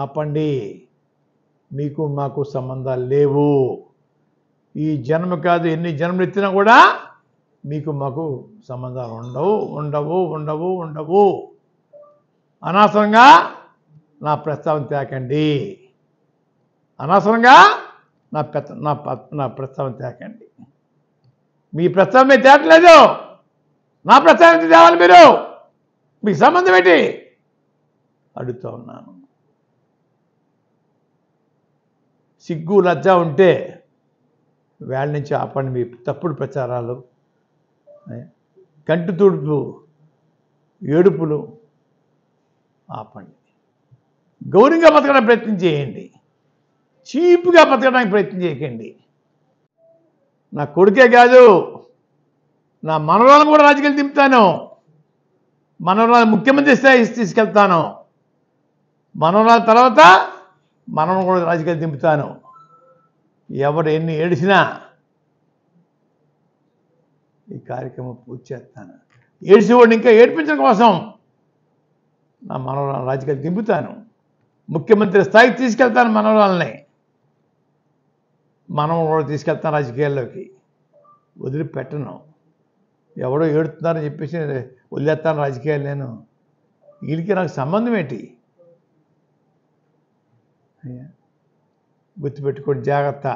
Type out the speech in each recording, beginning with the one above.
ఆపండి. మీకు మాకు సంబంధాలు లేవు. ఈ జన్మ కాదు, ఎన్ని జన్మలు ఎత్తినా కూడా మీకు మాకు సంబంధాలు ఉండవు. అనవసరంగా నా ప్రస్తావన తేకండి. నా ప్రస్తావన తేకండి. మీ ప్రస్తావన మీద తేటలేదు. నా ప్రస్తావన తేవాలి. మీరు మీకు సంబంధం ఏంటి అడుగుతూ ఉన్నాను. సిగ్గు లజ్జ ఉంటే వేళ నుంచి ఆపండి మీ తప్పుడు ప్రచారాలు, కంటి తుడుపు ఏడుపులు ఆపండి. గౌరవంగా బతకడానికి ప్రయత్నం చేయండి. చీప్గా బతకడానికి ప్రయత్నం చేయకండి. నా కొడుకే కాదు, నా మనవరాలను కూడా రాజకీయాలు దింపుతాను. మనవరాలు ముఖ్యమంత్రి స్థాయి తీసుకెళ్తాను. మనవరాల తర్వాత మనవను కూడా రాజకీయాలు దింపుతాను. ఎవరు ఎన్ని ఏడిసినా ఈ కార్యక్రమం పూర్తి చేస్తాను. ఏడిసేవాడిని ఇంకా ఏడిపించడం కోసం నా మనవరాలను రాజకీయాలు దింపుతాను. ముఖ్యమంత్రి స్థాయికి తీసుకెళ్తాను. మనవరాలని మనవను కూడా తీసుకెళ్తాను రాజకీయాల్లోకి. వదిలిపెట్టను. ఎవడో ఏడుతున్నారని చెప్పేసి వదిలేస్తాను రాజకీయాలు. నేను వీళ్ళకి నాకు సంబంధం ఏంటి? గుర్తుపెట్టుకోండి, జాగ్రత్త.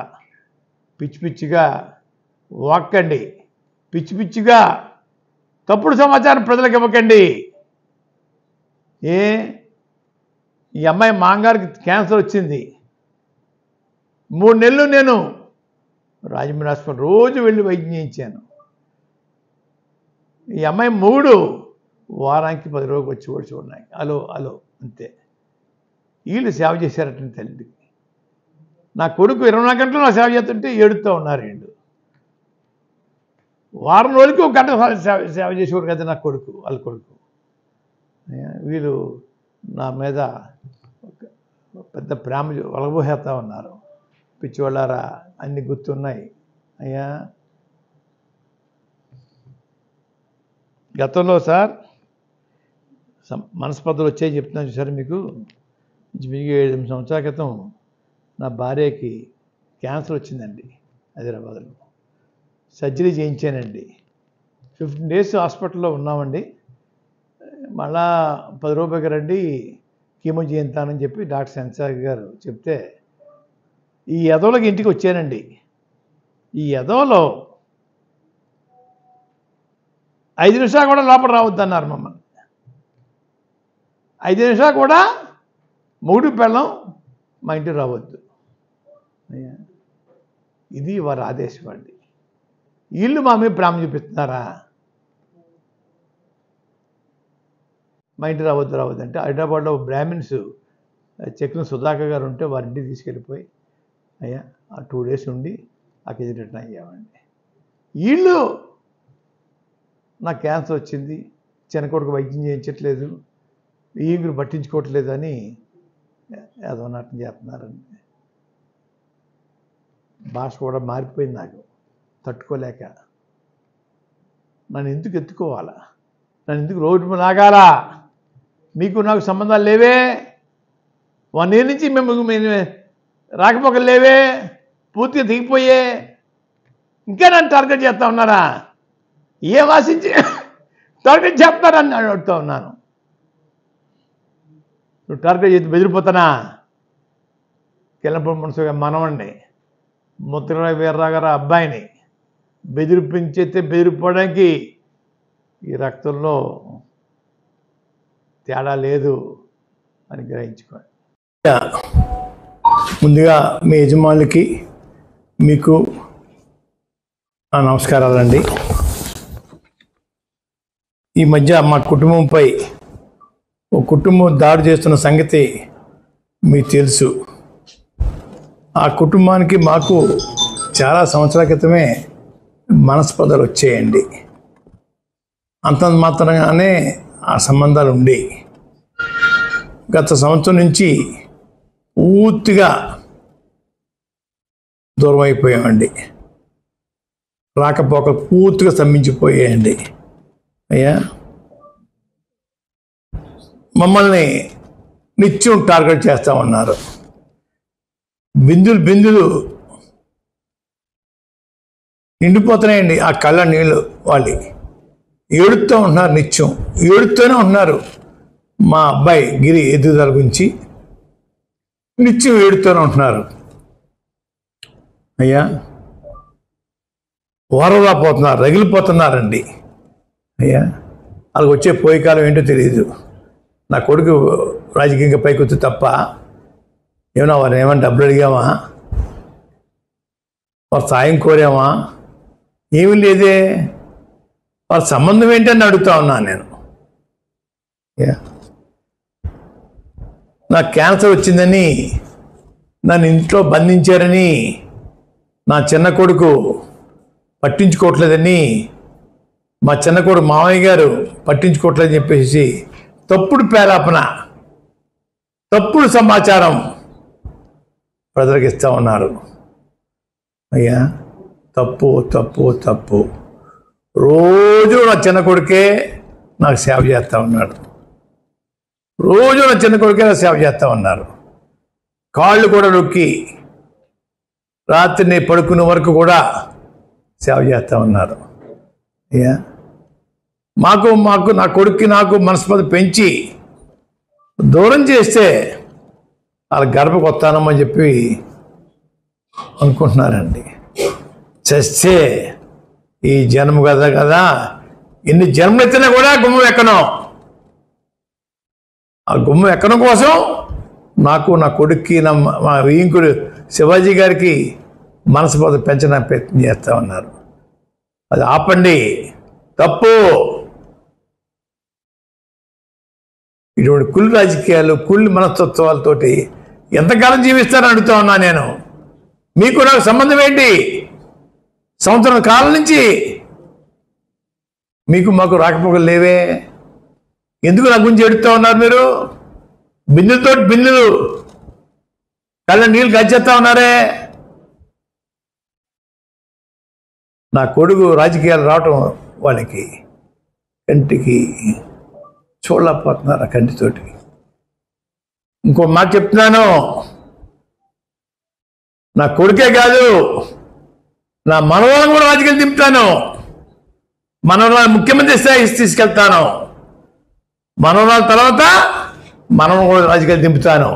పిచ్చిగా వాక్కండి. పిచ్చిగా తప్పుడు సమాచారం ప్రజలకు ఇవ్వకండి. ఈ అమ్మాయి మాంగారికి క్యాన్సర్ వచ్చింది. 3 నెలలు నేను రాజమండ్రి హాస్పిటల్ రోజు వెళ్ళి వైద్యం చేయించాను. ఈ అమ్మాయి 3 వారానికి 10 రోజులు వచ్చి కూడా చూడడానికి అలో అంతే. వీళ్ళు సేవ చేశారట తల్లికి. నా కొడుకు 24 గంటలు నా సేవ చేస్తుంటే ఏడుతూ ఉన్నారు వీళ్ళు. వారం రోజులకి 1 గంట సేవ చేసేవారు కదా నా కొడుకు, వాళ్ళ కొడుకు. వీళ్ళు నా మీద పెద్ద ప్రేమ వలబోసేస్తూ ఉన్నారు. పిచ్చివాళ్ళారా, అన్నీ గుర్తున్నాయి అయ్యా. గతంలో సార్ మనస్పర్ధలు వచ్చాయి చెప్తున్నాను సార్ మీకు. 7 సంవత్సరాల క్రితం నా భార్యకి క్యాన్సర్ వచ్చిందండి హైదరాబాద్లో. సర్జరీ చేయించానండి. 15 డేస్ హాస్పిటల్లో ఉన్నామండి. మళ్ళా 10 రూపాయలకి రండి కీమో చేయించానని చెప్పి డాక్టర్ సెన్సార్ గారు చెప్తే ఈ ఎదవలకి ఇంటికి వచ్చానండి. ఈ ఎదవలో 5 నిమిషాలు కూడా లోపల రావద్దన్నారు మమ్మల్ని. 5 నిమిషాలు కూడా మూడు పెళ్ళం మా ఇంటికి రావద్దు. ఇది వారి ఆదేశం అండి. వీళ్ళు మా మీద ప్రేమ చూపిస్తున్నారా? మా ఇంటికి రావద్దు అంటే హైదరాబాద్లో బ్రాహ్మిన్స్ చెక్కిన సుధాకర్ గారు ఉంటే వారింటికి తీసుకెళ్ళిపోయి అయ్యా ఆ 2 డేస్ ఉండి అక్కడ రిటర్న్ అయ్యామండి. వీళ్ళు నాకు క్యాన్సర్ వచ్చింది, చిన్న కొడుకు వైద్యం చేయించట్లేదు, ఈగురు పట్టించుకోవట్లేదు అని ఏదో నాటం చేస్తున్నారండి. భాష కూడా మారిపోయింది నాకు తట్టుకోలేక. నన్ను ఎందుకు ఎత్తుకోవాలా? నన్ను ఎందుకు రోడ్డు మీద ఆగాలా? మీకు నాకు సంబంధాలు లేవే. 1 year నుంచి మేము రాకపోకలు లేవే, పూర్తిగా దిగిపోయే. ఇంకా నన్ను టార్గెట్ చేస్తూ ఉన్నారా? ఏ వాసించి టార్గెట్ చేస్తారని అడుగుతూ ఉన్నాను. నువ్వు టార్గెట్ చేసి బెదిరిపోతానా? కిల్లపూడి మున్సిపల్ మనవండి ముద్ర వీర్రావు గారు అబ్బాయిని బెదిరిపించేస్తే బెదిరిపోవడానికి ఈ రక్తంలో తేడా లేదు అని గ్రహించుకోండి. ముందుగా మీ యజమానులకి మీకు నా నమస్కారాలండి. ఈ మధ్య మా కుటుంబంపై ఒక కుటుంబం దాడి చేస్తున్న సంగతి మీకు తెలుసు. ఆ కుటుంబానికి మాకు చాలా సంవత్సరాల క్రితమే మనస్పర్ధలు వచ్చేయండి. అంత మాత్రంగానే ఆ సంబంధాలు ఉండి గత సంవత్సరం నుంచి పూర్తిగా దూరం అయిపోయామండి. రాకపోక పూర్తిగా స్తంభించిపోయాయండి. అయ్యా మమ్మల్ని నిత్యం టార్గెట్ చేస్తూ ఉన్నారు. బిందులు నిండిపోతున్నాయండి ఆ కళ్ళ నీళ్ళు. వాళ్ళు ఏడుస్తూ ఉంటున్నారు, నిత్యం ఏడుస్తూనే ఉంటున్నారు. మా అబ్బాయి గిరి ఎదుగుదల గురించి నిత్యం ఏడుతూనే ఉంటున్నారు. అయ్యా ఓరలా పోతున్నారు, రగిలిపోతున్నారండి. అయ్యా వాళ్ళకి వచ్చే పోయే కాలం ఏంటో తెలియదు. నా కొడుకు రాజకీయంగా పైకి వచ్చి తప్ప ఏమన్నా వారిని ఏమన్నా డబ్బులు అడిగామా, వారి సాయం కోరామా? ఏమీ లేదే. వారి సంబంధం ఏంటని అడుగుతా ఉన్నాను నేను. నాకు క్యాన్సర్ వచ్చిందని నన్ను ఇంట్లో బంధించారని, నా చిన్న కొడుకు పట్టించుకోవట్లేదని, మా చిన్న కొడుకు మామయ్య గారు పట్టించుకోవట్లేదని చెప్పేసి తప్పుడు పేరాపన, తప్పుడు సమాచారం ప్రజలకు ఇస్తూ ఉన్నారు. అయ్యా తప్పు తప్పు తప్పు. రోజు నా చిన్న కొడుకే నాకు సేవ చేస్తూ ఉన్నాడు. రోజు నా చిన్న కొడుకే నాకు సేవ చేస్తూ ఉన్నారు. కాళ్ళు కూడా నొక్కి రాత్రిని పడుకునే వరకు కూడా సేవ చేస్తూ ఉన్నారు. అయ్యా మాకు నా కొడుక్కి నాకు మనస్పతి పెంచి దూరం చేస్తే వాళ్ళ గర్భకు వస్తానమ్మని చెప్పి అనుకుంటున్నారండి. చస్తే ఈ జన్మ కదా ఎన్ని జన్మలు ఎత్తినా కూడా గుమ్మం ఎక్కను. ఆ గుమ్మం ఎక్కడం కోసం నాకు, నా కొడుక్కి, మా వీంకుడు శివాజీ గారికి మనస్పతి పెంచడానికి ప్రయత్నం చేస్తూ ఉన్నారు. అది ఆపండి, తప్పు. ఇటువంటి కుళ్ళు రాజకీయాలు, కుళ్ళు మనస్తత్వాలతోటి ఎంతకాలం జీవిస్తారని అడుగుతా ఉన్నా నేను. మీకు నాకు సంబంధం ఏంటి? సంవత్సరం కాలం నుంచి మీకు మాకు రాకపోకలు లేవే. ఎందుకు నా గురించి ఎడుతూ ఉన్నారు మీరు? బిందులు కళ్ళ నీళ్ళు గచ్చేస్తా ఉన్నారే. నా కొడుకు రాజకీయాలు రావటం వాళ్ళకి కంటికి చూడలేకపోతున్నారు ఆ కంటితోటి. ఇంకో మాట చెప్తున్నాను, నా కొడుకే కాదు నా మనవరాలను కూడా రాజకీయాలు దింపుతాను. మనవరాలు ముఖ్యమంత్రి స్థాయికి తీసుకెళ్తాను. మనవరాల తర్వాత మనం కూడా రాజకీయాలు దింపుతాను.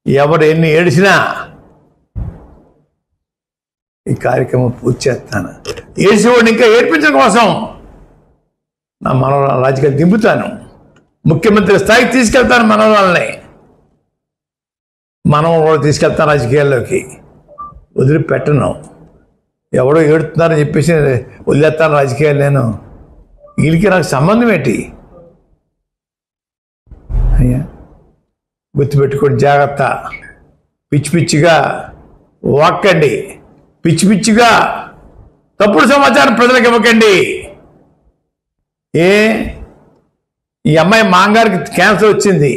ఎవరు ఎన్ని ఏడిసినా ఈ కార్యక్రమం పూర్తి చేస్తాను. ఏడిసేవాడిని ఇంకా ఏడ్పించడం కోసం నా మనవరాలు రాజకీయాలు దింపుతాను. ముఖ్యమంత్రి స్థాయికి తీసుకెళ్తాను. మనవరాలని మనం కూడా తీసుకెళ్తాను రాజకీయాల్లోకి. వదిలిపెట్టను. ఎవడో ఏడుతున్నారని చెప్పేసి వదిలేస్తాను రాజకీయాలు నేను. వీళ్ళకి నాకు సంబంధం ఏంటి? అయ్యా గుర్తుపెట్టుకోండి, జాగ్రత్త. పిచ్చిగా వాక్కండి, పిచ్చిగా తప్పుడు సమాచారం ప్రజలకు ఇవ్వకండి. ఈ అమ్మాయి మాంగారికి క్యాన్సర్ వచ్చింది.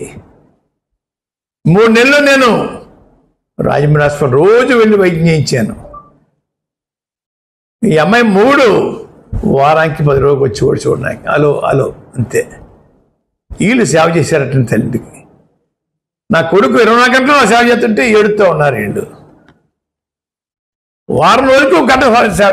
3 నెలలు నేను రాజమండ్రి హాస్పిటల్ రోజు వెళ్ళి వైద్యం చేయించాను. ఈ అమ్మాయి 3 వారానికి 10 రోజులు వచ్చి కూడా చూడడానికి అలో అంతే. వీళ్ళు సేవ చేశారట తల్లికి. నా కొడుకు 24 గంటలు సేవ చేస్తుంటే ఏడుతూ ఉన్నారు వీళ్ళు. వారం రోజులకు 1 గంట సేవ